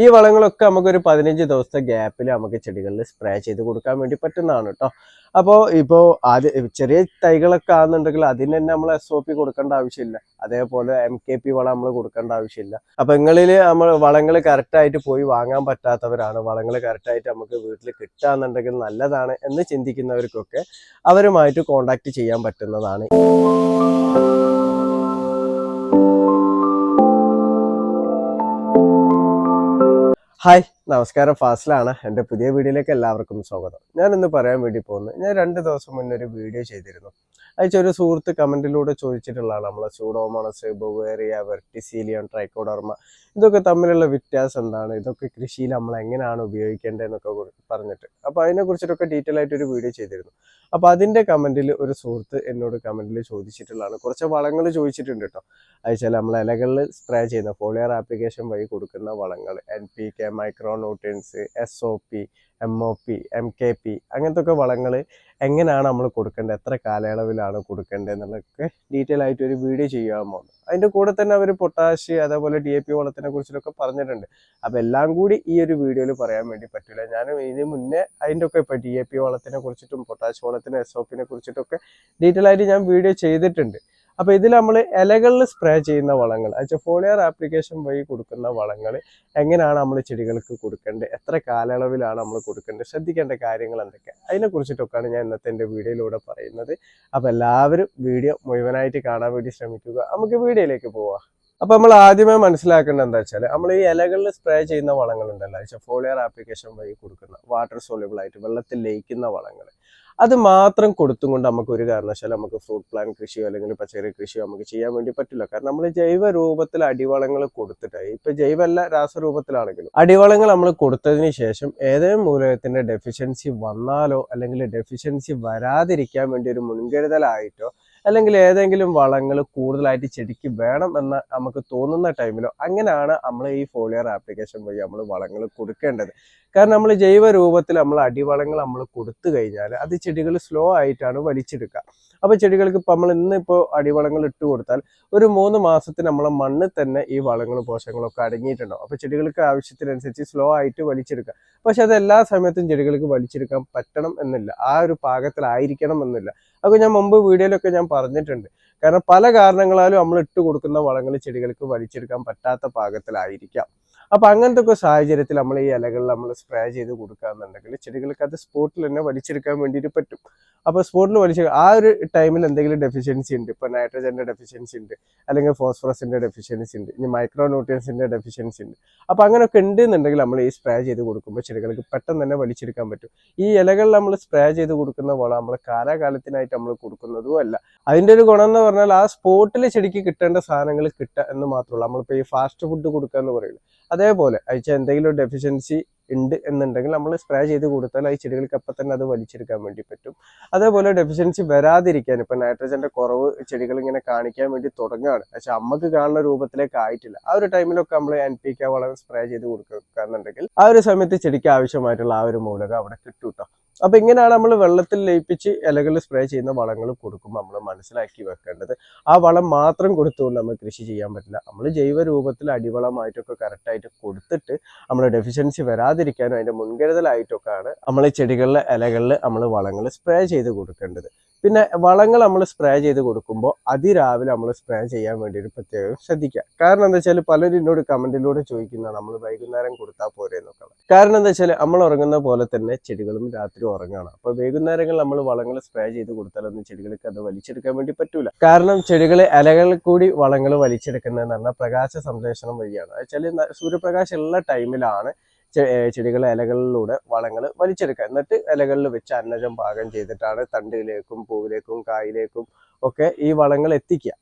ഈ വളങ്ങളൊക്കെ നമുക്കൊരു 15 ദിവസത്തെ ഗ്യാപ്പിൽ നമുക്ക് ചെടികളിൽ സ്പ്രേ ചെയ്ത് കൊടുക്കാൻ വേണ്ടി പറ്റുന്നതാണ് കേട്ടോ. അപ്പോൾ ചെറിയ തൈകളൊക്കെ ആണെന്നുണ്ടെങ്കിൽ അതിന് തന്നെ നമ്മൾ SOP കൊടുക്കേണ്ട ആവശ്യമില്ല. അതേപോലെ MKP വളം നമ്മൾ കൊടുക്കേണ്ട ആവശ്യമില്ല. അപ്പോൾ നിങ്ങളിൽ നമ്മൾ വളങ്ങൾ കറക്റ്റായിട്ട് പോയി വാങ്ങാൻ പറ്റാത്തവരാണ്, വളങ്ങൾ കറക്റ്റായിട്ട് നമുക്ക് വീട്ടിൽ കിട്ടുകയെന്നുണ്ടെങ്കിൽ നല്ലതാണ് എന്ന് ചിന്തിക്കുന്നവർക്കൊക്കെ അവരുമായിട്ട് കോൺടാക്ട് ചെയ്യാൻ പറ്റുന്നതാണ്. ഹായ്, നമസ്കാരം. ഫാസിലാണ്. എൻ്റെ പുതിയ വീഡിയോയിലേക്ക് എല്ലാവർക്കും സ്വാഗതം. ഞാൻ ഇന്ന് പറയാൻ വേണ്ടി പോകുന്നത്, ഞാൻ 2 ദിവസം മുന്നേ ഒരു വീഡിയോ ചെയ്തിരുന്നു. ഒരു സുഹൃത്ത് കമൻറ്റിലൂടെ ചോദിച്ചിട്ടുള്ളതാണ് നമ്മളെ സ്യൂഡോമോണസ്, ബവേറിയ, വെർട്ടിസീലിയം, ട്രൈക്കോഡർമ ഇതൊക്കെ തമ്മിലുള്ള വ്യത്യാസം എന്താണ്, ഇതൊക്കെ കൃഷിയിൽ നമ്മൾ എങ്ങനെയാണ് ഉപയോഗിക്കേണ്ടതെന്നൊക്കെ പറഞ്ഞിട്ട്. അപ്പോൾ അതിനെക്കുറിച്ചിട്ടൊക്കെ ഡീറ്റെയിൽ ആയിട്ട് ഒരു വീഡിയോ ചെയ്തിരുന്നു. അപ്പോൾ അതിൻ്റെ കമൻറ്റിൽ ഒരു സുഹൃത്ത് എന്നോട് കമൻറ്റിൽ ചോദിച്ചിട്ടുള്ളതാണ്, കുറച്ച് വളങ്ങൾ ചോദിച്ചിട്ടുണ്ട് കേട്ടോ. അയച്ചാൽ നമ്മൾ ഇലകളിൽ സ്പ്രേ ചെയ്യുന്ന ഫോളിയർ ആപ്ലിക്കേഷൻ വഴി കൊടുക്കുന്ന വളങ്ങൾ, NPK, micro nutrients, SOP, MOP, MKP അങ്ങനത്തെ ഒക്കെ വളങ്ങൾ എങ്ങനെയാണ് നമ്മൾ കൊടുക്കേണ്ടത്, എത്ര കാലയളവിലാണ് കൊടുക്കേണ്ടത് എന്നുള്ളതൊക്കെ ഡീറ്റെയിൽ ആയിട്ട് ഒരു വീഡിയോ ചെയ്യാൻ പോകുന്നത്. അതിൻ്റെ കൂടെ തന്നെ അവർ പൊട്ടാഷ് അതേപോലെ DAP വളത്തിനെ കുറിച്ചിട്ടൊക്കെ പറഞ്ഞിട്ടുണ്ട്. അപ്പോൾ എല്ലാം കൂടി ഈ ഒരു വീഡിയോയിൽ പറയാൻ വേണ്ടി പറ്റില്ല. ഞാൻ ഇതിന് മുന്നേ അതിൻ്റെ ഒക്കെ ഇപ്പോൾ DAP വളത്തിനെ കുറിച്ചിട്ടും പൊട്ടാഷ് വളത്തിനെ SOPനെ കുറിച്ചിട്ടൊക്കെ ഡീറ്റെയിൽ ആയിട്ട് ഞാൻ വീഡിയോ ചെയ്തിട്ടുണ്ട്. അപ്പോൾ ഇതിൽ നമ്മൾ ഇലകളിൽ സ്പ്രേ ചെയ്യുന്ന വളങ്ങൾ, ഫോളിയർ ആപ്ലിക്കേഷൻ വഴി കൊടുക്കുന്ന വളങ്ങൾ എങ്ങനെയാണ് നമ്മൾ ചെടികൾക്ക് കൊടുക്കേണ്ടത്, എത്ര കാലയളവിലാണ് നമ്മൾ കൊടുക്കേണ്ടത്, ശ്രദ്ധിക്കേണ്ട കാര്യങ്ങൾ എന്തൊക്കെ, അതിനെക്കുറിച്ചിട്ടൊക്കെയാണ് ഞാൻ ഇന്നത്തെ എൻ്റെ വീഡിയോയിലൂടെ പറയുന്നത്. അപ്പോൾ എല്ലാവരും വീഡിയോ മുഴുവനായിട്ട് കാണാൻ വേണ്ടി ശ്രമിക്കുക. നമുക്ക് വീഡിയോയിലേക്ക് പോവാം. അപ്പോൾ നമ്മൾ ആദ്യമേ മനസ്സിലാക്കേണ്ടത് എന്താ വെച്ചാൽ, നമ്മൾ ഈ ഇലകളിൽ സ്പ്രേ ചെയ്യുന്ന വളങ്ങളുണ്ടല്ലോ, ഫോളിയർ ആപ്ലിക്കേഷൻ വഴി കൊടുക്കുന്ന വാട്ടർ സോല്യൂബിൾ ആയിട്ട് വെള്ളത്തിൽ ലയിക്കുന്ന വളങ്ങൾ, അത് മാത്രം കൊടുത്തും കൊണ്ട് നമുക്ക് ഒരു കാരണവശാലും നമുക്ക് ഫ്രൂട്ട് പ്ലാന്റ് കൃഷിയോ അല്ലെങ്കിൽ പച്ചക്കറി കൃഷിയോ നമുക്ക് ചെയ്യാൻ വേണ്ടി പറ്റില്ല. കാരണം നമ്മൾ ജൈവ രൂപത്തിൽ അടിവളങ്ങൾ കൊടുത്തിട്ടായി, ഇപ്പൊ ജൈവമല്ല രാസരൂപത്തിലാണെങ്കിലും അടിവളങ്ങൾ നമ്മൾ കൊടുത്തതിന് ശേഷം ഏതെങ്കിലും മൂലകത്തിന്റെ ഡെഫിഷ്യൻസി വന്നാലോ അല്ലെങ്കിൽ ഡെഫിഷ്യൻസി വരാതിരിക്കാൻ വേണ്ടി ഒരു മുൻകരുതലായിട്ടോ അല്ലെങ്കിൽ ഏതെങ്കിലും വളങ്ങൾ കൂടുതലായിട്ട് ചെടിക്ക് വേണം എന്ന് നമുക്ക് തോന്നുന്ന ടൈമിലോ അങ്ങനെയാണ് നമ്മൾ ഈ ഫോളിയർ ആപ്ലിക്കേഷൻ വഴി നമ്മൾ വളങ്ങൾ കൊടുക്കേണ്ടത്. കാരണം നമ്മൾ ജൈവ രൂപത്തിൽ നമ്മൾ അടിവളങ്ങൾ നമ്മൾ കൊടുത്തു കഴിഞ്ഞാൽ അത് ചെടികൾ സ്ലോ ആയിട്ടാണ് വലിച്ചെടുക്കുക. അപ്പോൾ ചെടികൾക്ക് ഇപ്പം നമ്മൾ ഇന്നിപ്പോൾ അടിവളങ്ങൾ ഇട്ട് കൊടുത്താൽ ഒരു 3 മാസത്തിന് നമ്മളെ മണ്ണിൽ തന്നെ ഈ വളങ്ങളും പോഷകങ്ങളൊക്കെ അടങ്ങിയിട്ടുണ്ടാവും. അപ്പോൾ ചെടികൾക്ക് ആവശ്യത്തിനനുസരിച്ച് സ്ലോ ആയിട്ട് വലിച്ചെടുക്കുക. പക്ഷെ അത് എല്ലാ സമയത്തും ചെടികൾക്ക് വലിച്ചെടുക്കാൻ പറ്റണം എന്നില്ല, ആ ഒരു പാകത്തിലായിരിക്കണം എന്നില്ല. അപ്പോൾ ഞാൻ മുമ്പ് വീഡിയോയിലൊക്കെ ഞാൻ പറഞ്ഞിട്ടുണ്ട്. കാരണം പല കാരണങ്ങളാലും നമ്മൾ ഇട്ട് കൊടുക്കുന്ന വളങ്ങൾ ചെടികൾക്ക് വലിച്ചെടുക്കാൻ പറ്റാത്ത പാകത്തിലായിരിക്കാം. അപ്പൊ അങ്ങനത്തെ ഒക്കെ സാഹചര്യത്തിൽ നമ്മൾ ഈ ഇലകളിൽ നമ്മൾ സ്പ്രേ ചെയ്ത് കൊടുക്കുകയെന്നുണ്ടെങ്കിൽ ചെടികൾക്ക് അത് സ്പോട്ടിൽ തന്നെ വലിച്ചെടുക്കാൻ വേണ്ടിയിട്ട് പറ്റും. അപ്പോൾ സ്പോട്ടിൽ ആ ഒരു ടൈമിൽ എന്തെങ്കിലും ഡെഫിഷ്യൻസി ഉണ്ട്, ഇപ്പൊ നൈട്രജന്റെ ഡെഫിഷ്യൻസി ഉണ്ട്, അല്ലെങ്കിൽ ഫോസ്ഫറസിന്റെ ഡെഫിഷ്യൻസി ഉണ്ട്, ഇനി മൈക്രോ ന്യൂട്രിയൻസിന്റെ ഡെഫിഷ്യൻസി ഉണ്ട്. അപ്പൊ അങ്ങനെയൊക്കെ ഉണ്ട് എന്നുണ്ടെങ്കിൽ നമ്മൾ ഈ സ്പ്രേ ചെയ്ത് കൊടുക്കുമ്പോൾ ചെടികൾക്ക് പെട്ടെന്ന് തന്നെ വലിച്ചെടുക്കാൻ പറ്റും. ഈ ഇലകളിൽ നമ്മൾ സ്പ്രേ ചെയ്ത് കൊടുക്കുന്ന വളം നമ്മൾ കാലാകാലത്തിനായിട്ട് നമ്മൾ കൊടുക്കുന്നതും അല്ല. അതിന്റെ ഒരു ഗുണം എന്ന് പറഞ്ഞാൽ ആ സ്പോട്ടിൽ ചെടിക്ക് കിട്ടേണ്ട സാധനങ്ങൾ കിട്ടുക എന്ന് മാത്രമല്ല. നമ്മളിപ്പോൾ ഈ ഫാസ്റ്റ് ഫുഡ് കൊടുക്കുക എന്ന് പറയുന്നത് അതേപോലെ എന്തെങ്കിലും ഡെഫിഷ്യൻസി ഉണ്ട് എന്നുണ്ടെങ്കിൽ നമ്മൾ സ്പ്രേ ചെയ്ത് കൊടുത്താൽ ഈ ചെടികൾക്ക് അപ്പം തന്നെ അത് വലിച്ചെടുക്കാൻ വേണ്ടി പറ്റും. അതേപോലെ ഡെഫിഷ്യൻസി വരാതിരിക്കാൻ ഇപ്പം നൈട്രജന്റെ കുറവ് ചെടികൾ ഇങ്ങനെ കാണിക്കാൻ വേണ്ടി തുടങ്ങുകയാണ്, പക്ഷെ അമ്മക്ക് കാണുന്ന രൂപത്തിലേക്ക് ആയിട്ടില്ല. ആ ഒരു ടൈമിലൊക്കെ നമ്മൾ NPK വളം സ്പ്രേ ചെയ്ത് കൊടുക്കുകയാണെന്നുണ്ടെങ്കിൽ ആ ഒരു സമയത്ത് ചെടിക്ക് ആവശ്യമായിട്ടുള്ള ആ ഒരു മൂലകം അവിടെ കിട്ടും കേട്ടോ. അപ്പൊ ഇങ്ങനെയാണ് നമ്മൾ വെള്ളത്തിൽ ലയിപ്പിച്ച് ഇലകളിൽ സ്പ്രേ ചെയ്യുന്ന വളങ്ങൾ കൊടുക്കുമ്പോൾ നമ്മൾ മനസ്സിലാക്കി വെക്കേണ്ടത്, ആ വളം മാത്രം കൊടുത്തുകൊണ്ട് നമ്മൾ കൃഷി ചെയ്യാൻ പറ്റില്ല. നമ്മൾ ജൈവ രൂപത്തിൽ അടിവളമായിട്ടൊക്കെ കറക്റ്റായിട്ട് കൊടുത്തിട്ട് നമ്മൾ ഡെഫിഷ്യൻസി വരാതിരിക്കാനും അതിന്റെ മുൻകരുതലായിട്ടൊക്കെയാണ് നമ്മൾ ചെടികളിലെ ഇലകളിൽ നമ്മൾ വളങ്ങൾ സ്പ്രേ ചെയ്ത് കൊടുക്കേണ്ടത്. പിന്നെ വളങ്ങൾ നമ്മൾ സ്പ്രേ ചെയ്ത് കൊടുക്കുമ്പോൾ അതിരാവിലെ നമ്മൾ സ്പ്രേ ചെയ്യാൻ വേണ്ടി ഒരു പ്രത്യേകം ശ്രദ്ധിക്കുക. കാരണം എന്താ വെച്ചാൽ പലരും എന്നോട് കമന്റിലൂടെ ചോദിക്കുന്ന നമ്മൾ വൈകുന്നേരം കൊടുത്താൽ പോരെ എന്നൊക്കെ. കാരണം എന്താ വെച്ചാൽ നമ്മൾ ഉറങ്ങുന്ന പോലെ തന്നെ ചെടികളും രാത്രി ഉറങ്ങാണ്. അപ്പൊ വൈകുന്നേരങ്ങളിൽ നമ്മൾ വളങ്ങൾ സ്പ്രേ ചെയ്ത് കൊടുത്താലൊന്നും ചെടികൾക്ക് അത് വലിച്ചെടുക്കാൻ വേണ്ടി പറ്റൂല. കാരണം ചെടികളെ ഇലകളിൽ കൂടി വളങ്ങൾ വലിച്ചെടുക്കുന്നതെന്ന് പറഞ്ഞാൽ പ്രകാശ സംശ്ലേഷണം വഴിയാണ്. വെച്ചാൽ സൂര്യപ്രകാശം ഉള്ള ടൈമിലാണ് ചെടികളെ ഇലകളിലൂടെ വളങ്ങൾ വലിച്ചെടുക്കുക. എന്നിട്ട് ഇലകളിൽ വെച്ച് അന്നജം പാകം ചെയ്തിട്ടാണ് തണ്ടിലേക്കും പൂവിലേക്കും കായിലേക്കും ഒക്കെ ഈ വളങ്ങൾ എത്തിക്കുക.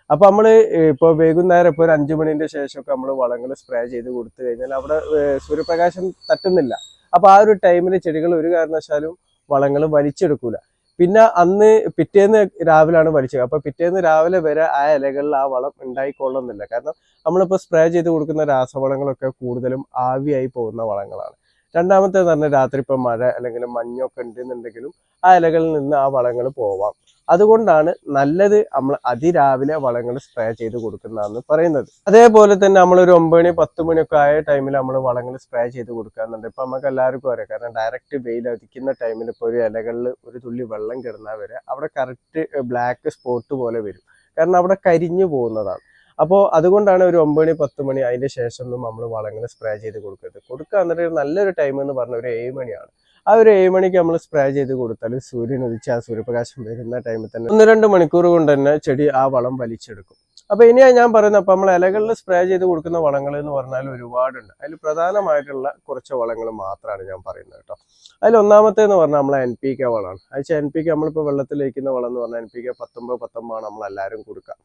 അപ്പൊ നമ്മൾ ഇപ്പോൾ വൈകുന്നേരം ഇപ്പോൾ ഒരു 5 മണിന്റെ ശേഷമൊക്കെ നമ്മൾ വളങ്ങൾ സ്പ്രേ ചെയ്ത് കൊടുത്തു കഴിഞ്ഞാൽ അവിടെ സൂര്യപ്രകാശം തട്ടുന്നില്ല. അപ്പൊ ആ ഒരു ടൈമിൽ ചെടികൾ ഒരു കാരണവശാലും വളങ്ങൾ വലിച്ചെടുക്കൂല. പിന്നെ അന്ന് പിറ്റേന്ന് രാവിലെയാണ് വലിച്ചത്. അപ്പൊ പിറ്റേന്ന് രാവിലെ വരെ ആ ഇലകളിൽ ആ വളം ഉണ്ടായിക്കൊള്ളുന്നില്ല. കാരണം നമ്മളിപ്പോൾ സ്പ്രേ ചെയ്ത് കൊടുക്കുന്ന രാസവളങ്ങളൊക്കെ കൂടുതലും ആവിയായി പോകുന്ന വളങ്ങളാണ്. രണ്ടാമത്തേന്ന് പറഞ്ഞാൽ രാത്രി ഇപ്പം മഴ അല്ലെങ്കിൽ മഞ്ഞൊക്കെ ഉണ്ടെന്നുണ്ടെങ്കിലും ആ ഇലകളിൽ നിന്ന് ആ വളങ്ങൾ പോവാം. അതുകൊണ്ടാണ് നല്ലത് നമ്മൾ അതിരാവിലെ വളങ്ങൾ സ്പ്രേ ചെയ്ത് കൊടുക്കുന്നതെന്ന് പറയുന്നത്. അതേപോലെ തന്നെ നമ്മളൊരു 9 മണി 10 മണിയൊക്കെ ആയ ടൈമിൽ നമ്മൾ വളങ്ങൾ സ്പ്രേ ചെയ്ത് കൊടുക്കാറുണ്ട്. ഇപ്പൊ നമുക്ക് എല്ലാവർക്കും അറിയാം, കാരണം ഡയറക്റ്റ് വെയിൽ അടിക്കുന്ന ടൈമിൽ ഇപ്പോൾ ഒരു ഇലകളിൽ ഒരു തുള്ളി വെള്ളം കിടന്നാൽ വരെ അവിടെ കറക്റ്റ് ബ്ലാക്ക് സ്പോട്ട് പോലെ വരും, കാരണം അവിടെ കരിഞ്ഞു പോകുന്നതാണ്. അപ്പോൾ അതുകൊണ്ടാണ് ഒരു 9 മണി 10 മണി അതിന്റെ ശേഷം ഒന്നും നമ്മൾ വളങ്ങൾ സ്പ്രേ ചെയ്ത് കൊടുക്കരുത്. കൊടുക്കുക എന്നിട്ട് നല്ലൊരു ടൈം എന്ന് പറഞ്ഞ ഒരു 7 മണിയാണ്. ആ ഒരു 7 മണിക്ക് നമ്മൾ സ്പ്രേ ചെയ്ത് കൊടുത്താൽ സൂര്യൻ ഉദിച്ച് ആ സൂര്യപ്രകാശം വരുന്ന ടൈമിൽ തന്നെ 1-2 മണിക്കൂർ കൊണ്ട് തന്നെ ചെടി ആ വളം വലിച്ചെടുക്കും. അപ്പൊ ഇനിയാ ഞാൻ പറയുന്നത്, അപ്പൊ നമ്മൾ ഇലകളിൽ സ്പ്രേ ചെയ്ത് കൊടുക്കുന്ന വളങ്ങൾ എന്ന് പറഞ്ഞാൽ ഒരുപാടുണ്ട്. അതിൽ പ്രധാനമായിട്ടുള്ള കുറച്ച് വളങ്ങൾ മാത്രമാണ് ഞാൻ പറയുന്നത് കേട്ടോ. അതിൽ ഒന്നാമത്തേന്ന് പറഞ്ഞാൽ നമ്മളെ NPK വളമാണ്. അയച്ചാൽ NPK നമ്മളിപ്പോൾ വെള്ളത്തിൽ ലയിക്കുന്ന വളം എന്ന് പറഞ്ഞാൽ NPK 19 ആണ് നമ്മൾ എല്ലാവരും കൊടുക്കുക.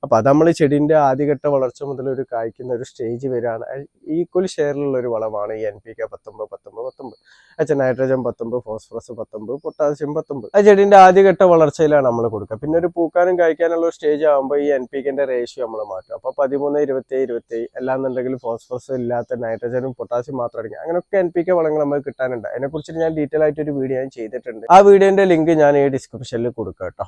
അപ്പൊ അത് നമ്മൾ ചെടിന്റെ ആദ്യഘട്ട വളർച്ച മുതൽ ഒരു കായ്ക്കുന്ന ഒരു സ്റ്റേജ് വരെയാണ് ഈക്വൽ ഷെയറിലുള്ള ഒരു വളമാണ് ഈ NPK 19 അച്ഛൻ നൈട്രജൻ 19, ഫോസ്ഫറസ് 19, പൊട്ടാസ്യം 19. ആ ചെടിന്റെ ആദ്യഘട്ട വളർച്ചയിലാണ് നമ്മൾ കൊടുക്കുക. പിന്നെ ഒരു പൂക്കാനും കഴിക്കാനുള്ള ഒരു സ്റ്റേജ് ആകുമ്പോൾ ഈ NPKന്റെ റേഷ്യോ നമ്മൾ മാറ്റും. അപ്പൊ 13, 27 അല്ലാന്നുണ്ടെങ്കിൽ ഫോസ്ഫറസ് ഇല്ലാത്ത നൈട്രജനും പൊട്ടാസ്യം മാത്രം അടങ്ങി അങ്ങനെയൊക്കെ NPK വളങ്ങൾ നമുക്ക് കിട്ടാനുണ്ട്. അതിനെക്കുറിച്ച് ഞാൻ ഡീറ്റെയിൽ ആയിട്ട് ഒരു വീഡിയോ ഞാൻ ചെയ്തിട്ടുണ്ട്. ആ വീഡിയോന്റെ ലിങ്ക് ഞാൻ ഈ ഡിസ്ക്രിപ്ഷനിൽ കൊടുക്കാം കേട്ടോ.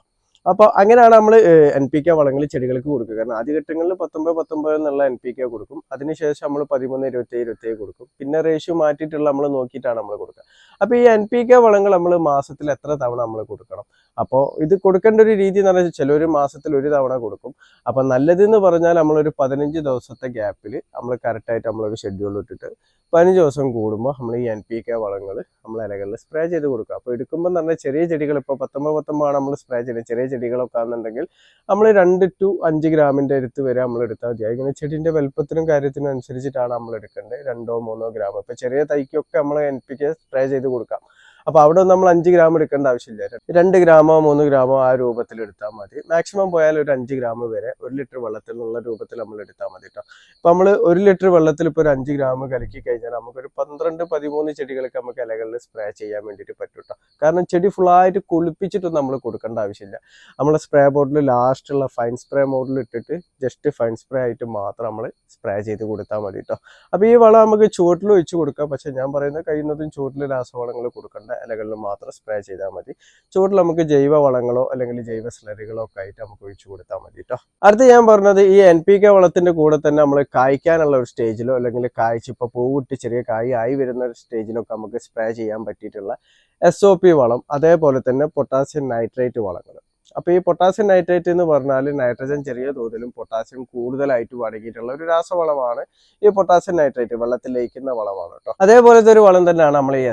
അപ്പോൾ അങ്ങനെയാണ് നമ്മൾ NPK വളങ്ങൾ ചെടികൾക്ക് കൊടുക്കുക. കാരണം ആദ്യഘട്ടങ്ങളിൽ 19 എന്നുള്ള NPK കൊടുക്കും. അതിനുശേഷം നമ്മൾ 13, 27 കൊടുക്കും. പിന്നെ റേഷ്യോ മാറ്റിയിട്ടുള്ള നമ്മൾ നോക്കിയിട്ടാണ് നമ്മൾ കൊടുക്കുക. അപ്പോൾ ഈ NPK വളങ്ങൾ നമ്മൾ മാസത്തിൽ എത്ര തവണ നമ്മൾ കൊടുക്കണം? അപ്പോൾ ഇത് കൊടുക്കേണ്ട ഒരു രീതി എന്ന് പറഞ്ഞാൽ ചിലൊരു മാസത്തിൽ ഒരു തവണ കൊടുക്കും. അപ്പൊ നല്ലതെന്ന് പറഞ്ഞാൽ നമ്മളൊരു 15 ദിവസത്തെ ഗ്യാപ്പിൽ നമ്മൾ കറക്റ്റായിട്ട് നമ്മളൊരു ഷെഡ്യൂൾ ഇട്ടിട്ട് 15 ദിവസം കൂടുമ്പോൾ നമ്മൾ ഈ NPK വളങ്ങൾ നമ്മൾ ഇലകളിൽ സ്പ്രേ ചെയ്ത് കൊടുക്കുക. അപ്പോൾ എടുക്കുമ്പോൾ എന്ന് പറഞ്ഞാൽ ചെറിയ ചെടികൾ ഇപ്പോൾ 19 ആണ് നമ്മൾ സ്പ്രേ ചെയ്യുന്നത്. ചെറിയ ചെടികളൊക്കെ ആണെന്നുണ്ടെങ്കിൽ നമ്മൾ 2 to 5 ഗ്രാമിന്റെ അടുത്ത് വരെ നമ്മൾ എടുത്താൽ മതി. ഇങ്ങനെ ചെടിന്റെ വലുപ്പത്തിനും കാര്യത്തിനും അനുസരിച്ചിട്ടാണ് നമ്മൾ എടുക്കേണ്ടത്. 2-3 ഗ്രാം. ഇപ്പൊ ചെറിയ തൈക്കൊക്കെ നമ്മൾ NPK സ്പ്രേ ചെയ്ത് കൊടുക്കാം. അപ്പൊ അവിടെ നമ്മൾ 5 ഗ്രാം എടുക്കേണ്ട ആവശ്യമില്ല. 2 ഗ്രാമോ 3 ഗ്രാമോ ആ രൂപത്തിൽ എടുത്താൽ മതി. മാക്സിമം പോയാൽ ഒരു 5 ഗ്രാം വരെ 1 ലിറ്റർ വെള്ളത്തിലുള്ള രൂപത്തിൽ നമ്മൾ എടുത്താൽ മതി കേട്ടോ. ഇപ്പൊ നമ്മൾ 1 ലിറ്റർ വെള്ളത്തിൽ ഇപ്പോൾ ഒരു 5 ഗ്രാം കലക്കി കഴിഞ്ഞാൽ നമുക്കൊരു 12-13 ചെടികൾക്ക് നമുക്ക് ഇലകളിൽ സ്പ്രേ ചെയ്യാൻ വേണ്ടിയിട്ട് പറ്റും കേട്ടോ. കാരണം ചെടി ഫുള്ളായിട്ട് കുളിപ്പിച്ചിട്ടൊന്നും നമ്മൾ കൊടുക്കേണ്ട ആവശ്യമില്ല. നമ്മളെ സ്പ്രേ ബോട്ടിൽ ലാസ്റ്റുള്ള ഫൈൻ സ്പ്രേ മോഡിൽ ഇട്ടിട്ട് ജസ്റ്റ് ഫൈൻ സ്പ്രേ ആയിട്ട് മാത്രം നമ്മൾ സ്പ്രേ ചെയ്ത് കൊടുത്താൽ മതി കേട്ടോ. അപ്പൊ ഈ വളം നമുക്ക് ചുവട്ടിൽ ഒഴിച്ച് കൊടുക്കാം. പക്ഷെ ഞാൻ പറയുന്നത് കഴിയുന്നതും ചുവട്ടിൽ രാസവളങ്ങൾ കൊടുക്കേണ്ട, ഇലകളിൽ മാത്രം സ്പ്രേ ചെയ്താൽ മതി. ചുവട്ടിൽ നമുക്ക് ജൈവ വളങ്ങളോ അല്ലെങ്കിൽ ജൈവ സ്ലറികളോ ഒക്കെ ആയിട്ട് നമുക്ക് ഒഴിച്ചു കൊടുത്താൽ മതി കേട്ടോ. അടുത്ത് ഞാൻ പറഞ്ഞത് ഈ NPK വളത്തിന്റെ കൂടെ തന്നെ നമ്മൾ കായ്ക്കാനുള്ള ഒരു സ്റ്റേജിലോ അല്ലെങ്കിൽ കായ്ച്ച് ഇപ്പൊ പൂവിട്ട് ചെറിയ കായ് ആയി വരുന്ന ഒരു സ്റ്റേജിലൊക്കെ നമുക്ക് സ്പ്രേ ചെയ്യാൻ പറ്റിയിട്ടുള്ള SOP വളം, അതേപോലെ തന്നെ പൊട്ടാസ്യം നൈട്രേറ്റ് വളങ്ങൾ. അപ്പൊ ഈ പൊട്ടാസ്യം നൈട്രേറ്റ് എന്ന് പറഞ്ഞാൽ നൈട്രജൻ ചെറിയ തോതിലും പൊട്ടാസ്യം കൂടുതലായിട്ട് അടങ്ങിയിട്ടുള്ള ഒരു രാസവളമാണ് ഈ പൊട്ടാസ്യം നൈട്രേറ്റ്. വെള്ളത്തിൽ ലയിക്കുന്ന വളമാണ് കേട്ടോ. അതേപോലത്തെ ഒരു വളം തന്നെയാണ് നമ്മൾ ഈ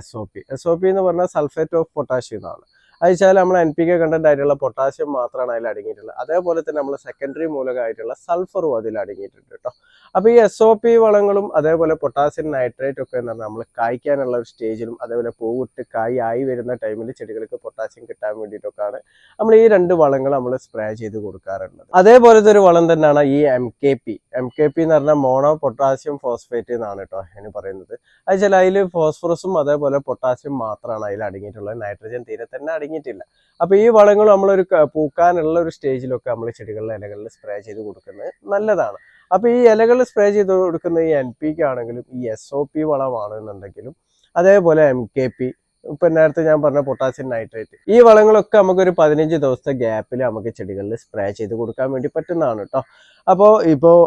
SOP എന്ന് പറഞ്ഞാൽ സൾഫേറ്റ് ഓഫ് പൊട്ടാഷ്യം എന്നാണ്. അയച്ചാൽ നമ്മൾ NPK കണ്ടന്റ് ആയിട്ടുള്ള പൊട്ടാസ്യം മാത്രമാണ് അതിൽ അടങ്ങിയിട്ടുള്ളത്. അതേപോലെ തന്നെ നമ്മൾ സെക്കൻഡറി മൂലകമായിട്ടുള്ള സൾഫറും അതിൽ അടങ്ങിയിട്ടുണ്ട് കേട്ടോ. അപ്പൊ ഈ SOP വളങ്ങളും അതേപോലെ പൊട്ടാസ്യം നൈട്രേറ്റ് ഒക്കെ എന്ന് പറഞ്ഞാൽ നമ്മൾ കായ്ക്കാനുള്ള ഒരു സ്റ്റേജിലും അതേപോലെ പൂവിട്ട് കായ് ആയി വരുന്ന ടൈമിൽ ചെടികൾക്ക് പൊട്ടാസ്യം കിട്ടാൻ വേണ്ടിയിട്ടൊക്കെയാണ് നമ്മൾ ഈ 2 വളങ്ങൾ നമ്മൾ സ്പ്രേ ചെയ്ത് കൊടുക്കാറുള്ളത്. അതേപോലത്തെ ഒരു വളം തന്നെയാണ് ഈ MKP എന്ന് പറഞ്ഞാൽ മോണോ പൊട്ടാസ്യം ഫോസ്ഫേറ്റ് എന്നാണ് കേട്ടോ അതിന് പറയുന്നത്. അയച്ചാൽ അതിൽ ഫോസ്ഫറസും അതേപോലെ പൊട്ടാസ്യം മാത്രമാണ് അതിൽ അടങ്ങിയിട്ടുള്ളത്. നൈട്രജൻ തീരെ തന്നെ അടങ്ങിയിട്ടില്ല. അപ്പൊ ഈ വളങ്ങൾ നമ്മളൊരു പൂക്കാനുള്ള ഒരു സ്റ്റേജിലൊക്കെ നമ്മൾ ചെടികളിലെ ഇലകളിൽ സ്പ്രേ ചെയ്ത് കൊടുക്കുന്നത് നല്ലതാണ്. അപ്പൊ ഈ ഇലകളിൽ സ്പ്രേ ചെയ്ത് കൊടുക്കുന്ന ഈ NPK ആണെങ്കിലും ഈ SOP വളമാണെന്നുണ്ടെങ്കിലും അതേപോലെ MKP, ഇപ്പൊ നേരത്തെ ഞാൻ പറഞ്ഞ പൊട്ടാസ്യം നൈട്രേറ്റ്, ഈ വളങ്ങളൊക്കെ നമുക്കൊരു 15 ദിവസത്തെ ഗ്യാപ്പിൽ നമുക്ക് ചെടികളിൽ സ്പ്രേ ചെയ്ത് കൊടുക്കാൻ വേണ്ടി പറ്റുന്നതാണ് കേട്ടോ. അപ്പോൾ ഇപ്പോൾ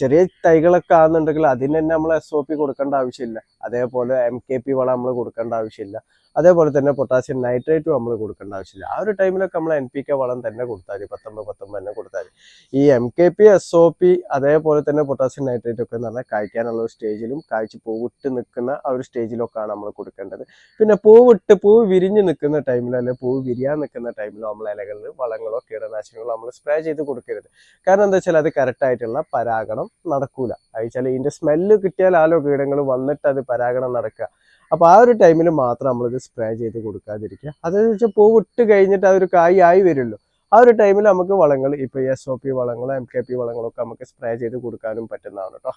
ചെറിയ തൈകളൊക്കെ ആണെന്നുണ്ടെങ്കിൽ അതിന് തന്നെ നമ്മൾ SOP കൊടുക്കേണ്ട ആവശ്യമില്ല. അതേപോലെ MKP വളം നമ്മൾ കൊടുക്കേണ്ട ആവശ്യമില്ല. അതേപോലെ തന്നെ പൊട്ടാസ്യം നൈട്രേറ്റും നമ്മൾ കൊടുക്കേണ്ട ആവശ്യമില്ല. ആ ഒരു ടൈമിലൊക്കെ നമ്മൾ NPK വളം തന്നെ കൊടുത്താൽ 19 തന്നെ കൊടുത്താൽ. ഈ MKP SOP അതേപോലെ തന്നെ പൊട്ടാസ്യം നൈട്രേറ്റ് ഒക്കെ എന്ന് പറഞ്ഞാൽ കായ്ക്കാനുള്ള ഒരു സ്റ്റേജിലും കായ്ച്ച് പൂവിട്ട് നിൽക്കുന്ന ആ ഒരു സ്റ്റേജിലൊക്കെയാണ് നമ്മൾ കൊടുക്കേണ്ടത്. പിന്നെ പൂവ് വിരിഞ്ഞ് നിൽക്കുന്ന ടൈമിലോ അല്ലെങ്കിൽ പൂവ് വിരിയാൻ നിൽക്കുന്ന ടൈമിലോ നമ്മൾ ഇലകളിൽ വളങ്ങളോ കീടനാശിനികളോ നമ്മൾ സ്പ്രേ ചെയ്ത് കൊടുക്കരുത്. കാരണം എന്താ വെച്ചാൽ അത് കറക്റ്റ് ആയിട്ടുള്ള പരാഗണം നടക്കൂല. അയച്ചാൽ ഇതിന്റെ സ്മെല്ല് കിട്ടിയാലോ കീടങ്ങൾ വന്നിട്ട് അത് പരാഗണം നടക്കുക. അപ്പൊ ആ ഒരു ടൈമിൽ മാത്രം നമ്മളിത് സ്പ്രേ ചെയ്ത് കൊടുക്കാതിരിക്കുക. അതെന്ന് വെച്ചാൽ പൂവിട്ട് കഴിഞ്ഞിട്ട് അതൊരു കായ് ആയി വരുമല്ലോ, ആ ഒരു ടൈമിൽ നമുക്ക് വളങ്ങൾ ഇപ്പോൾ SOP വളങ്ങൾ MKP വളങ്ങളൊക്കെ നമുക്ക് സ്പ്രേ ചെയ്ത് കൊടുക്കാനും പറ്റുന്നതാണ് കേട്ടോ.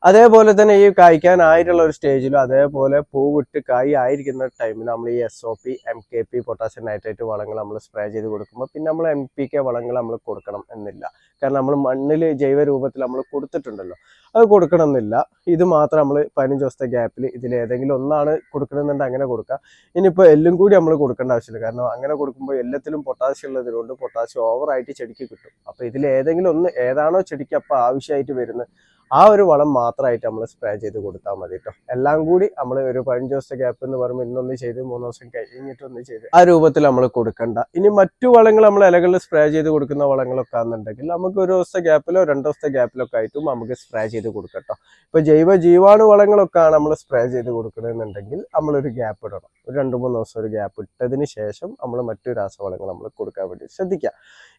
അതേപോലെ തന്നെ ഈ കായ്ക്കാനായിട്ടുള്ള ഒരു സ്റ്റേജിലും അതേപോലെ പൂവിട്ട് കായ് ആയിരിക്കുന്ന ടൈമിൽ നമ്മൾ ഈ SOP MKP പൊട്ടാസ്യം നൈട്രേറ്റ് വളങ്ങൾ നമ്മൾ സ്പ്രേ ചെയ്ത് കൊടുക്കുമ്പോൾ പിന്നെ നമ്മൾ NPK വളങ്ങൾ നമ്മൾ കൊടുക്കണം എന്നില്ല. കാരണം നമ്മൾ മണ്ണിൽ ജൈവ രൂപത്തിൽ നമ്മൾ കൊടുത്തിട്ടുണ്ടല്ലോ, അത് കൊടുക്കണം എന്നില്ല. ഇത് മാത്രം നമ്മൾ 15 ദിവസത്തെ ഗ്യാപ്പിൽ ഇതിൽ ഏതെങ്കിലും ഒന്നാണ് കൊടുക്കണമെന്നുണ്ടെങ്കിൽ അങ്ങനെ കൊടുക്കുക. ഇനിയിപ്പോൾ എല്ലാം കൂടി നമ്മൾ കൊടുക്കേണ്ട ആവശ്യമില്ല. കാരണം അങ്ങനെ കൊടുക്കുമ്പോൾ എല്ലാത്തിലും പൊട്ടാസ്യം ഉള്ളതുകൊണ്ട് പൊട്ടാസ്യം ഓവറായിട്ട് ചെടിക്ക് കിട്ടും. അപ്പോൾ ഇതിൽ ഏതെങ്കിലും ഒന്ന് ഏതാണോ ചെടിക്ക് അപ്പോൾ ആവശ്യമായിട്ട് വരുന്നത് ആ ഒരു വളം മാത്രമായിട്ട് നമ്മൾ സ്പ്രേ ചെയ്ത് കൊടുത്താൽ മതി കേട്ടോ. എല്ലാം കൂടി നമ്മൾ ഒരു 15 ദിവസത്തെ ഗ്യാപ്പ് എന്ന് പറയുമ്പോൾ ഇന്നൊന്ന് ചെയ്ത് 3 ദിവസം കഴിഞ്ഞിട്ടൊന്ന് ചെയ്ത് ആ രൂപത്തിൽ നമ്മൾ കൊടുക്കണ്ട. ഇനി മറ്റു വളങ്ങൾ നമ്മൾ ഇലകളിൽ സ്പ്രേ ചെയ്ത് കൊടുക്കുന്ന വളങ്ങളൊക്കെ ആണെന്നുണ്ടെങ്കിൽ നമുക്ക് ഒരു ദിവസത്തെ ഗ്യാപ്പിലോ 2 ദിവസത്തെ ഗ്യാപ്പിലൊക്കെ ആയിട്ടും നമുക്ക് സ്പ്രേ ചെയ്ത് കൊടുക്കട്ടോ. ഇപ്പൊ ജീവാണു വളങ്ങളൊക്കെ ആണ് നമ്മൾ സ്പ്രേ ചെയ്ത് കൊടുക്കണമെന്നുണ്ടെങ്കിൽ നമ്മളൊരു ഗ്യാപ്പ് ഇടണം. ഒരു 2-3 ദിവസം ഒരു ഗ്യാപ്പ് ഇട്ടതിന് ശേഷം നമ്മൾ മറ്റു രാസവളങ്ങൾ നമ്മൾ കൊടുക്കാൻ വേണ്ടി ശ്രദ്ധിക്കുക.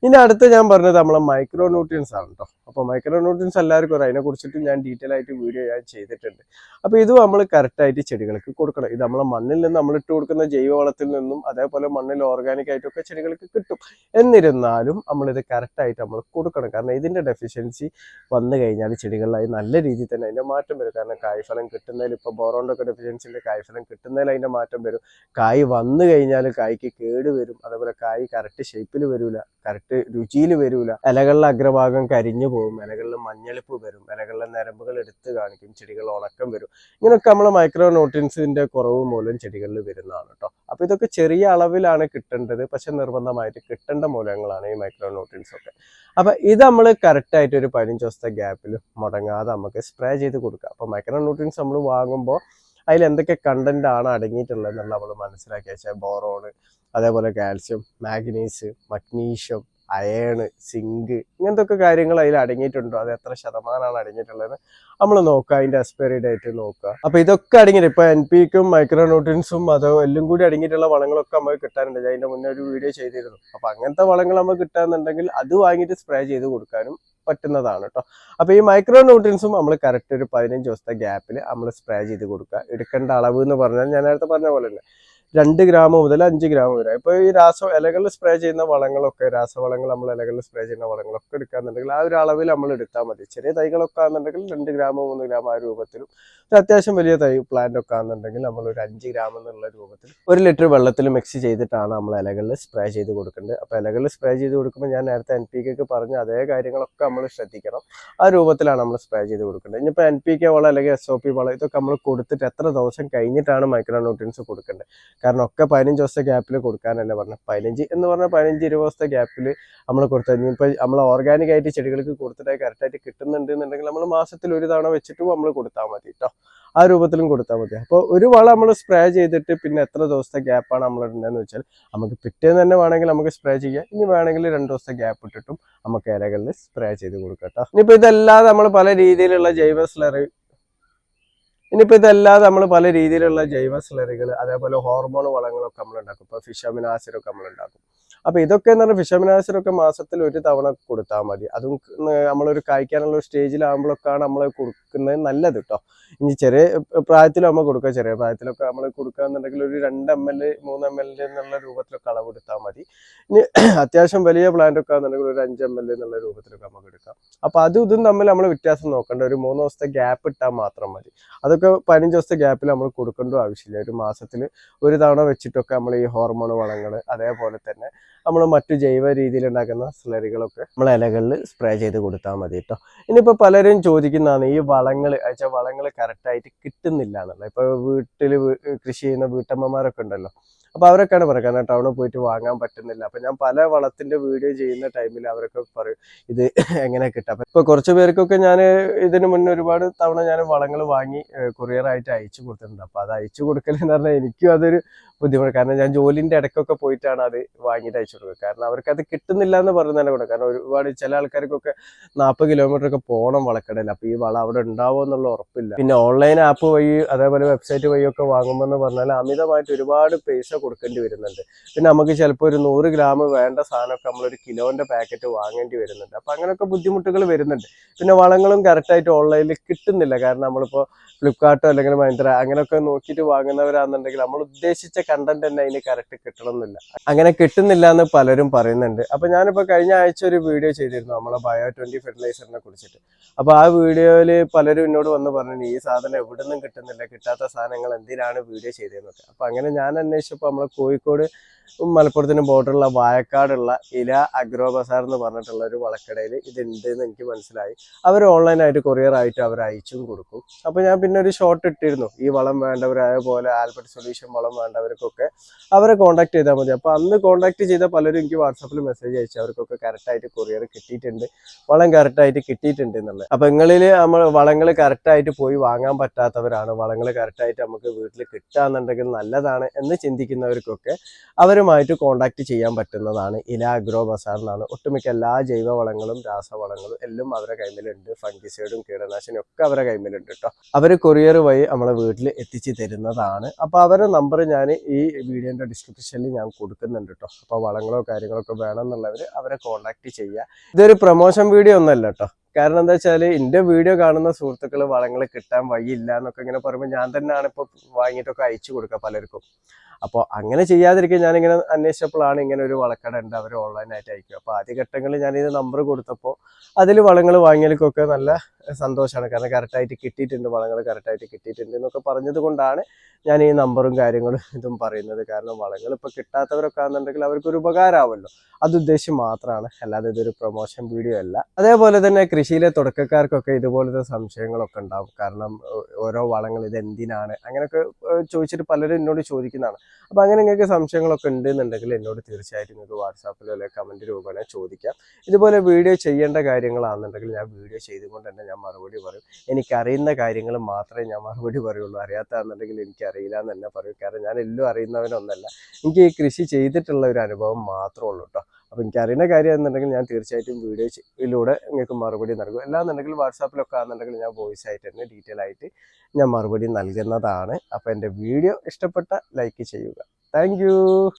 ഇനി അടുത്ത് ഞാൻ പറഞ്ഞത് നമ്മളെ മൈക്രോ ന്യൂട്രിയൻസ് ആണ് കേട്ടോ. അപ്പോൾ മൈക്രോ ന്യൂട്രിയൻസ് എല്ലാവർക്കും അതിനെ കുറിച്ചിട്ട് ഞാൻ ഡീറ്റെയിൽ ആയിട്ട് വീഡിയോ ഞാൻ ചെയ്തിട്ടുണ്ട്. അപ്പോൾ ഇത് നമ്മൾ കറക്റ്റായിട്ട് ചെടികൾക്ക് കൊടുക്കണം. ഇത് നമ്മളെ മണ്ണിൽ നിന്ന് നമ്മൾ ഇട്ട് കൊടുക്കുന്ന ജൈവവളത്തിൽ നിന്നും അതേപോലെ മണ്ണിൽ ഓർഗാനിക് ആയിട്ടൊക്കെ ചെടികൾക്ക് കിട്ടും. എന്നിരുന്നാലും നമ്മളിത് കറക്റ്റായിട്ട് നമ്മൾ കൊടുക്കണം. കാരണം ഇതിൻ്റെ ഡെഫിഷ്യൻസി വന്നു കഴിഞ്ഞാൽ ചെടികളിലായി നല്ല രീതിയിൽ തന്നെ അതിൻ്റെ മാറ്റം വരും. കാരണം കായ്ഫലം കിട്ടുന്നതിൽ ഇപ്പോൾ ബോറോണ്ടൊക്കെ ഡെഫിഷ്യൻസിൻ്റെ കായ്ഫലം കിട്ടുന്നതിൽ അതിൻ്റെ മാറ്റം വരും. കായ് വന്നു കഴിഞ്ഞാൽ കായ്ക്ക് കേട് വരും. അതേപോലെ കായ് കറക്റ്റ് ഷേപ്പിൽ വരില്ല, കറക്റ്റ് രുചിയിൽ വരില്ല. ഇലകളിലെ അഗ്രഭാഗം കരിഞ്ഞു പോകും, ഇലകളിൽ മഞ്ഞളിപ്പ് വരും, ഇലകളിലെ നരമ്പുകൾ എടുത്ത് കാണിക്കും, ചെടികൾ ഉണക്കം വരും. ഇങ്ങനെയൊക്കെ നമ്മൾ മൈക്രോ ന്യൂട്രിയൻസിന്റെ കുറവ് മൂലം ചെടികളിൽ വരുന്നതാണ് കേട്ടോ. അപ്പൊ ഇതൊക്കെ ചെറിയ അളവിലാണ് കിട്ടേണ്ടത്, പക്ഷെ നിർബന്ധമായിട്ട് കിട്ടേണ്ട മൂലങ്ങളാണ് ഈ മൈക്രോ ന്യൂട്രിയൻസ് ഒക്കെ. അപ്പൊ ഇത് നമ്മൾ കറക്റ്റ് ആയിട്ട് ഒരു 15 ദിവസത്തെ ഗ്യാപ്പിൽ മുടങ്ങാതെ നമുക്ക് സ്പ്രേ ചെയ്ത് കൊടുക്കാം. അപ്പൊ മൈക്രോ ന്യൂട്രിയൻസ് നമ്മൾ വാങ്ങുമ്പോൾ അതിൽ എന്തൊക്കെ കണ്ടന്റ് ആണ് അടങ്ങിയിട്ടുള്ളത് എന്നുള്ള നമ്മൾ മനസ്സിലാക്കി വെച്ചാൽ ബോറോണ്, അതേപോലെ കാൽസ്യം, മാഗ്നീസ്, മഗ്നീഷ്യം, അയേൺ, സിങ്ക്, ഇങ്ങനത്തെ ഒക്കെ കാര്യങ്ങൾ അതിൽ അടങ്ങിയിട്ടുണ്ടോ, അത് എത്ര ശതമാനമാണ് അടങ്ങിയിട്ടുള്ളത് നമ്മൾ നോക്കുക. അതിന്റെ എക്സ്പയറി ഡേറ്റ് നോക്കുക. അപ്പൊ ഇതൊക്കെ അടങ്ങിയിട്ട് ഇപ്പൊ NPKയും മൈക്രോ ന്യൂട്രിയൻസും അതോ എല്ലാം കൂടി അടങ്ങിയിട്ടുള്ള വളങ്ങളൊക്കെ നമുക്ക് കിട്ടാറുണ്ട്. അതിന്റെ മുന്നേ ഒരു വീഡിയോ ചെയ്തിരുന്നു. അപ്പൊ അങ്ങനത്തെ വളങ്ങൾ നമുക്ക് കിട്ടാന്നുണ്ടെങ്കിൽ അത് വാങ്ങിയിട്ട് സ്പ്രേ ചെയ്ത് കൊടുക്കാനും പറ്റുന്നതാണ് കേട്ടോ. അപ്പൊ ഈ മൈക്രോ ന്യൂട്രിയൻസും നമ്മൾ കറക്റ്റ് ഒരു 15 ദിവസത്തെ ഗ്യാപ്പിൽ നമ്മൾ സ്പ്രേ ചെയ്ത് കൊടുക്കുക. എടുക്കേണ്ട അളവ് എന്ന് പറഞ്ഞാൽ ഞാൻ നേരത്തെ പറഞ്ഞ പോലെ തന്നെ 2 ഗ്രാം മുതൽ 5 ഗ്രാം വരെ. ഇപ്പൊ ഈ ഇലകളിൽ സ്പ്രേ ചെയ്യുന്ന വളങ്ങളൊക്കെ, രാസവളങ്ങൾ നമ്മൾ ഇലകളിൽ സ്പ്രേ ചെയ്യുന്ന വളങ്ങളൊക്കെ എടുക്കാന്നുണ്ടെങ്കിൽ ആ ഒരു അളവിൽ നമ്മൾ എടുത്താൽ മതി. ചെറിയ തൈകളൊക്കെ ആണെന്നുണ്ടെങ്കിൽ 2 ഗ്രാം 3 ഗ്രാം ആ രൂപത്തിലും, അത്യാവശ്യം വലിയ തൈ പ്ലാന്റ് ഒക്കെ ആണെന്നുണ്ടെങ്കിൽ നമ്മൾ ഒരു 5 ഗ്രാം എന്നുള്ള രൂപത്തിൽ 1 ലിറ്റർ വെള്ളത്തിൽ മിക്സ് ചെയ്തിട്ടാണ് നമ്മൾ ഇലകളിൽ സ്പ്രേ ചെയ്ത് കൊടുക്കേണ്ടത്. അപ്പൊ ഇലകളിൽ സ്പ്രേ ചെയ്ത് കൊടുക്കുമ്പോൾ ഞാൻ നേരത്തെ NPK പറഞ്ഞ അതേ കാര്യങ്ങളൊക്കെ നമ്മൾ ശ്രദ്ധിക്കണം. ആ രൂപത്തിലാണ് നമ്മൾ സ്പ്രേ ചെയ്ത് കൊടുക്കേണ്ടത്. ഇനിയിപ്പോൾ NPK വളം അല്ലെങ്കിൽ SOP വളം ഇതൊക്കെ നമ്മൾ കൊടുത്തിട്ട് എത്ര ദിവസം കഴിഞ്ഞിട്ടാണ് മൈക്രോ ന്യൂട്രിയൻസ് കൊടുക്കേണ്ടത്? കാരണം ഒക്കെ 15 ദിവസത്തെ ഗ്യാപ്പിൽ കൊടുക്കാനല്ല പറഞ്ഞത്. 15 എന്ന് പറഞ്ഞാൽ 15-20 ദിവസത്തെ ഗ്യാപ്പിൽ നമ്മൾ കൊടുത്താൽ ഇനിയിപ്പോൾ നമ്മൾ ഓർഗാനിക് ആയിട്ട് ചെടികൾക്ക് കൊടുത്തിട്ട് കറക്റ്റായിട്ട് കിട്ടുന്നുണ്ട് എന്നുണ്ടെങ്കിൽ നമ്മൾ മാസത്തിൽ ഒരു തവണ വെച്ചിട്ടും നമ്മൾ കൊടുത്താൽ മതി കേട്ടോ. ആ രൂപത്തിലും കൊടുത്താൽ മതി. അപ്പോൾ ഒരു വളം നമ്മൾ സ്പ്രേ ചെയ്തിട്ട് പിന്നെ എത്ര ദിവസത്തെ ഗ്യാപ്പാണ് നമ്മൾ ഇടേണ്ടതെന്ന് വെച്ചാൽ നമുക്ക് പിറ്റേന്ന് തന്നെ വേണമെങ്കിൽ നമുക്ക് സ്പ്രേ ചെയ്യാം. ഇനി വേണമെങ്കിൽ 2 ദിവസത്തെ ഗ്യാപ്പ് ഇട്ടിട്ടും നമുക്ക് ഇലകളിൽ സ്പ്രേ ചെയ്ത് കൊടുക്കാം കേട്ടോ. ഇനിയിപ്പോൾ ഇതല്ലാതെ നമ്മൾ പല രീതിയിലുള്ള ജൈവ സ്ലറികൾ അതേപോലെ ഹോർമോൺ വളങ്ങളൊക്കെ നമ്മൾ ഉണ്ടാക്കും. ഇപ്പോൾ ഫിഷ് അമിനോ ആസിഡൊക്കെ നമ്മൾ ഉണ്ടാക്കും. അപ്പൊ ഇതൊക്കെ എന്ന് പറഞ്ഞാൽ ഫിഷ് അമിനോ ആസിഡൊക്കെ മാസത്തിൽ ഒരു തവണ കൊടുത്താൽ മതി. അതും നമ്മളൊരു കായ്ക്കാനുള്ള സ്റ്റേജിലാകുമ്പോഴൊക്കെയാണ് നമ്മൾ കൊടുക്കുന്നത് നല്ലത് കേട്ടോ. ഇനി ചെറിയ പ്രായത്തിലാകുമ്പോൾ കൊടുക്കുക. ചെറിയ പ്രായത്തിലൊക്കെ നമ്മൾ കൊടുക്കുക എന്നുണ്ടെങ്കിൽ ഒരു 2 ml 3 ml എന്നുള്ള രൂപത്തിലൊക്കെ അളവ് എടുത്താൽ മതി. ഇനി അത്യാവശ്യം വലിയ പ്ലാന്റ് ഒക്കെ ആണെന്നുണ്ടെങ്കിൽ ഒരു 5 ml എന്നുള്ള രൂപത്തിലൊക്കെ നമുക്ക് എടുക്കാം. അപ്പൊ അതും ഇതും തമ്മിൽ നമ്മൾ വ്യത്യാസം നോക്കേണ്ട. ഒരു 3 ദിവസത്തെ ഗ്യാപ്പ് ഇട്ടാൽ മാത്രം മതി. അതൊക്കെ 15 ദിവസത്തെ ഗ്യാപ്പിൽ നമ്മൾ കൊടുക്കേണ്ട ആവശ്യമില്ല. ഒരു മാസത്തിൽ ഒരു തവണ വെച്ചിട്ടൊക്കെ നമ്മൾ ഈ ഹോർമോൺ വളങ്ങൾ അതേപോലെ തന്നെ നമ്മൾ മറ്റു ജൈവ രീതിയിൽ ഉണ്ടാക്കുന്ന സ്ലറികളൊക്കെ നമ്മൾ ഇലകളിൽ സ്പ്രേ ചെയ്ത് കൊടുത്താൽ മതി കേട്ടോ. ഇനിയിപ്പോൾ പലരും ചോദിക്കുന്നതാണ് ഈ വളങ്ങൾ കറക്റ്റായിട്ട് കിട്ടുന്നില്ല എന്നുള്ളത്. ഇപ്പോൾ വീട്ടിൽ കൃഷി ചെയ്യുന്ന വീട്ടമ്മമാരൊക്കെ ഉണ്ടല്ലോ, അപ്പോൾ അവരൊക്കെയാണ് പറയുക കാരണം ടൗണിൽ പോയിട്ട് വാങ്ങാൻ പറ്റുന്നില്ല. അപ്പം ഞാൻ പല വളത്തിൻ്റെ വീഡിയോ ചെയ്യുന്ന ടൈമിൽ അവരൊക്കെ പറയും ഇത് എങ്ങനെ കിട്ടുക. അപ്പം ഇപ്പോൾ കുറച്ച് പേർക്കൊക്കെ ഞാൻ ഇതിന് മുന്നേ ഒരുപാട് തവണ ഞാൻ വളങ്ങൾ വാങ്ങി കൊറിയറായിട്ട് അയച്ചു കൊടുത്തിട്ടുണ്ട്. അപ്പോൾ അത് അയച്ചു കൊടുക്കലെന്ന് പറഞ്ഞാൽ എനിക്കും അതൊരു ബുദ്ധിമുട്ട്. കാരണം ഞാൻ ജോലിൻ്റെ ഇടയ്ക്കൊക്കെ പോയിട്ടാണ് അത് വാങ്ങിയിട്ട് അയച്ചു കൊടുക്കുക. കാരണം അവർക്ക് അത് കിട്ടുന്നില്ല എന്ന് പറയുന്നതിനെ കൂടെ. കാരണം ഒരുപാട് ചില ആൾക്കാർക്കൊക്കെ 40 കിലോമീറ്റർ ഒക്കെ പോകണം വളക്കടയിൽ. അപ്പോൾ ഈ വളം അവിടെ ഉണ്ടാവുമോ എന്നുള്ള ഉറപ്പില്ല. പിന്നെ ഓൺലൈൻ ആപ്പ് വഴി അതേപോലെ വെബ്സൈറ്റ് വഴിയൊക്കെ വാങ്ങുമ്പോൾ എന്ന് പറഞ്ഞാൽ അമിതമായിട്ട് ഒരുപാട് പൈസ കൊടുക്കേണ്ടി വരുന്നുണ്ട്. പിന്നെ നമുക്ക് ചിലപ്പോൾ ഒരു 100 ഗ്രാം വേണ്ട സാധനമൊക്കെ നമ്മളൊരു കിലോന്റെ പാക്കറ്റ് വാങ്ങേണ്ടി വരുന്നുണ്ട്. അപ്പം അങ്ങനെയൊക്കെ ബുദ്ധിമുട്ടുകൾ വരുന്നുണ്ട്. പിന്നെ വളങ്ങളും കറക്റ്റായിട്ട് ഓൺലൈനിൽ കിട്ടുന്നില്ല. കാരണം നമ്മളിപ്പോൾ ഫ്ലിപ്കാർട്ടോ അല്ലെങ്കിൽ മൈന്ത്ര അങ്ങനെയൊക്കെ നോക്കിയിട്ട് വാങ്ങുന്നവരാണെന്നുണ്ടെങ്കിൽ നമ്മൾ ഉദ്ദേശിച്ച കണ്ടന്റ് തന്നെ അതിന് കറക്റ്റ് കിട്ടണമെന്നില്ല. അങ്ങനെ കിട്ടുന്നില്ല എന്ന് പലരും പറയുന്നുണ്ട്. അപ്പൊ ഞാനിപ്പോ കഴിഞ്ഞ ആഴ്ച ഒരു വീഡിയോ ചെയ്തിരുന്നു നമ്മളെ ബയോ-20 ഫെർട്ടിലൈസറിനെ കുറിച്ചിട്ട്. അപ്പൊ ആ വീഡിയോയിൽ പലരും എന്നോട് വന്ന് പറഞ്ഞു ഈ സാധനം എവിടെ നിന്നും കിട്ടുന്നില്ല, കിട്ടാത്ത സാധനങ്ങൾ എന്തിനാണ് വീഡിയോ ചെയ്തതെന്നൊക്കെ. അപ്പൊ അങ്ങനെ ഞാൻ അന്വേഷിച്ചപ്പോൾ നമ്മളെ കോഴിക്കോട് മലപ്പുറത്തിന് ബോർഡറുള്ള വായക്കാടുള്ള ഇല അഗ്രോ ബസാർ എന്ന് പറഞ്ഞിട്ടുള്ള ഒരു വളക്കടയിൽ ഇതുണ്ട് എന്ന് എനിക്ക് മനസ്സിലായി. അവർ ഓൺലൈനായിട്ട് കൊറിയറായിട്ട് അവർ അയച്ചും കൊടുക്കും. അപ്പോൾ ഞാൻ പിന്നെ ഒരു ഷോർട്ട് ഇട്ടിരുന്നു, ഈ വളം വേണ്ടവരായ പോലെ ആൽബർട്ട് സൊല്യൂഷൻ വളം വേണ്ടവർക്കൊക്കെ അവരെ കോൺടാക്ട് ചെയ്താൽ മതി. അപ്പോൾ അന്ന് കോൺടാക്ട് ചെയ്ത പലരും എനിക്ക് വാട്സാപ്പിൽ മെസ്സേജ് അയച്ചു, അവർക്കൊക്കെ കറക്റ്റായിട്ട് കൊറിയർ കിട്ടിയിട്ടുണ്ട്, വളം കറക്റ്റായിട്ട് കിട്ടിയിട്ടുണ്ട് എന്നുള്ളത്. അപ്പോൾ നിങ്ങളിൽ നമ്മൾ വളങ്ങൾ കറക്റ്റായിട്ട് പോയി വാങ്ങാൻ പറ്റാത്തവരാണ്, വളങ്ങൾ കറക്റ്റായിട്ട് നമുക്ക് വീട്ടിൽ കിട്ടുകയെന്നുണ്ടെങ്കിൽ നല്ലതാണ് എന്ന് ചിന്തിക്കുന്നവർക്കൊക്കെ അവരുമായിട്ട് കോൺടാക്ട് ചെയ്യാൻ പറ്റുന്നതാണ് ഇല അഗ്രോ ബസാർ എന്നാണ്. ഒട്ടുമിക്ക എല്ലാ ജൈവവളങ്ങളും രാസവളങ്ങളും എല്ലാം അവരുടെ കൈമിലുണ്ട്, ഫംഗിസൈഡും കീടനാശിനിയും ഒക്കെ അവരുടെ കൈമിലുണ്ട് കേട്ടോ. അവർ കൊറിയർ വഴി നമ്മളെ വീട്ടിൽ എത്തിച്ച് തരുന്നതാണ്. അപ്പോൾ അവരുടെ നമ്പർ ഞാൻ ഈ വീഡിയോൻ്റെ ഡിസ്ക്രിപ്ഷനിൽ ഞാൻ കൊടുക്കുന്നുണ്ട് കേട്ടോ. അപ്പോൾ വളങ്ങളോ കാര്യങ്ങളൊക്കെ വേണമെന്നുള്ളവർ അവരെ കോൺടാക്ട് ചെയ്യുക. ഇതൊരു പ്രൊമോഷൻ വീഡിയോ ഒന്നല്ല കേട്ടോ. കാരണം എന്താ വെച്ചാൽ എൻ്റെ വീഡിയോ കാണുന്ന സുഹൃത്തുക്കൾ വളങ്ങൾ കിട്ടാൻ വഴിയില്ല എന്നൊക്കെ ഇങ്ങനെ പറയുമ്പോൾ ഞാൻ തന്നെയാണ് ഇപ്പോൾ വാങ്ങിയിട്ടൊക്കെ അയച്ചു കൊടുക്കുക പലർക്കും. അപ്പോൾ അങ്ങനെ ചെയ്യാതിരിക്കും. ഞാനിങ്ങനെ അന്വേഷിച്ചപ്പോഴാണ് ഇങ്ങനെ ഒരു വളക്കട ഉണ്ട്, അവർ ഓൺലൈനായിട്ട് അയക്കും. അപ്പോൾ ആദ്യഘട്ടങ്ങളിൽ ഞാനിത് നമ്പർ കൊടുത്തപ്പോൾ അതിൽ വളങ്ങൾ വാങ്ങിയവർക്കൊക്കെ നല്ല സന്തോഷമാണ്. കാരണം കറക്റ്റായിട്ട് കിട്ടിയിട്ടുണ്ട്, വളങ്ങൾ കറക്റ്റായിട്ട് കിട്ടിയിട്ടുണ്ട് എന്നൊക്കെ പറഞ്ഞത് കൊണ്ടാണ് ഞാൻ ഈ നമ്പറും കാര്യങ്ങളും ഇതും പറയുന്നത്. കാരണം വളങ്ങൾ ഇപ്പോൾ കിട്ടാത്തവരൊക്കെ ആണെന്നുണ്ടെങ്കിൽ അവർക്കൊരു ഉപകാരമാവുമല്ലോ, അത് ഉദ്ദേശിച്ച് മാത്രമാണ്, അല്ലാതെ ഇതൊരു പ്രൊമോഷൻ വീഡിയോ അല്ല. അതേപോലെ തന്നെ കൃഷിയിലെ തുടക്കക്കാർക്കൊക്കെ ഇതുപോലത്തെ സംശയങ്ങളൊക്കെ ഉണ്ടാവും. കാരണം ഓരോ വളങ്ങൾ ഇത് എന്തിനാണ് അങ്ങനെയൊക്കെ ചോദിച്ചിട്ട് പലരും എന്നോട് ചോദിക്കുന്നതാണ്. അപ്പോൾ അങ്ങനെ നിങ്ങൾക്ക് സംശയങ്ങളൊക്കെ ഉണ്ടെന്നുണ്ടെങ്കിൽ എന്നോട് തീർച്ചയായിട്ടും നിങ്ങൾക്ക് വാട്സാപ്പിലോ അല്ലെങ്കിൽ കമൻറ്റ് രൂപേണ ചോദിക്കാം. ഇതുപോലെ വീഡിയോ ചെയ്യേണ്ട കാര്യങ്ങളാണെന്നുണ്ടെങ്കിൽ ഞാൻ വീഡിയോ ചെയ്തുകൊണ്ട് തന്നെ ഞാൻ മറുപടി പറയും. എനിക്കറിയുന്ന കാര്യങ്ങൾ മാത്രമേ ഞാൻ മറുപടി പറയുള്ളൂ, അറിയാത്തതെന്നുണ്ടെങ്കിൽ എനിക്കറിയില്ല എന്ന് തന്നെ പറയും. കാരണം ഞാൻ എല്ലാം അറിയുന്നവനൊന്നല്ല, എനിക്ക് ഈ കൃഷി ചെയ്തിട്ടുള്ള ഒരു അനുഭവം മാത്രമേ ഉള്ളൂ കേട്ടോ. അപ്പോൾ എനിക്കറിയുന്ന കാര്യം എന്നുണ്ടെങ്കിൽ ഞാൻ തീർച്ചയായിട്ടും വീഡിയോയിലൂടെ നിങ്ങൾക്ക് മറുപടി നൽകും. അല്ലാന്നുണ്ടെങ്കിൽ വാട്സാപ്പിലൊക്കെ ആണെന്നുണ്ടെങ്കിൽ ഞാൻ വോയിസ് ആയിട്ട് തന്നെ ഡീറ്റെയിൽ ആയിട്ട് ഞാൻ മറുപടി നൽകുന്നതാണ്. അപ്പോൾ എൻ്റെ വീഡിയോ ഇഷ്ടപ്പെട്ട ലൈക്ക് ചെയ്യുക. താങ്ക്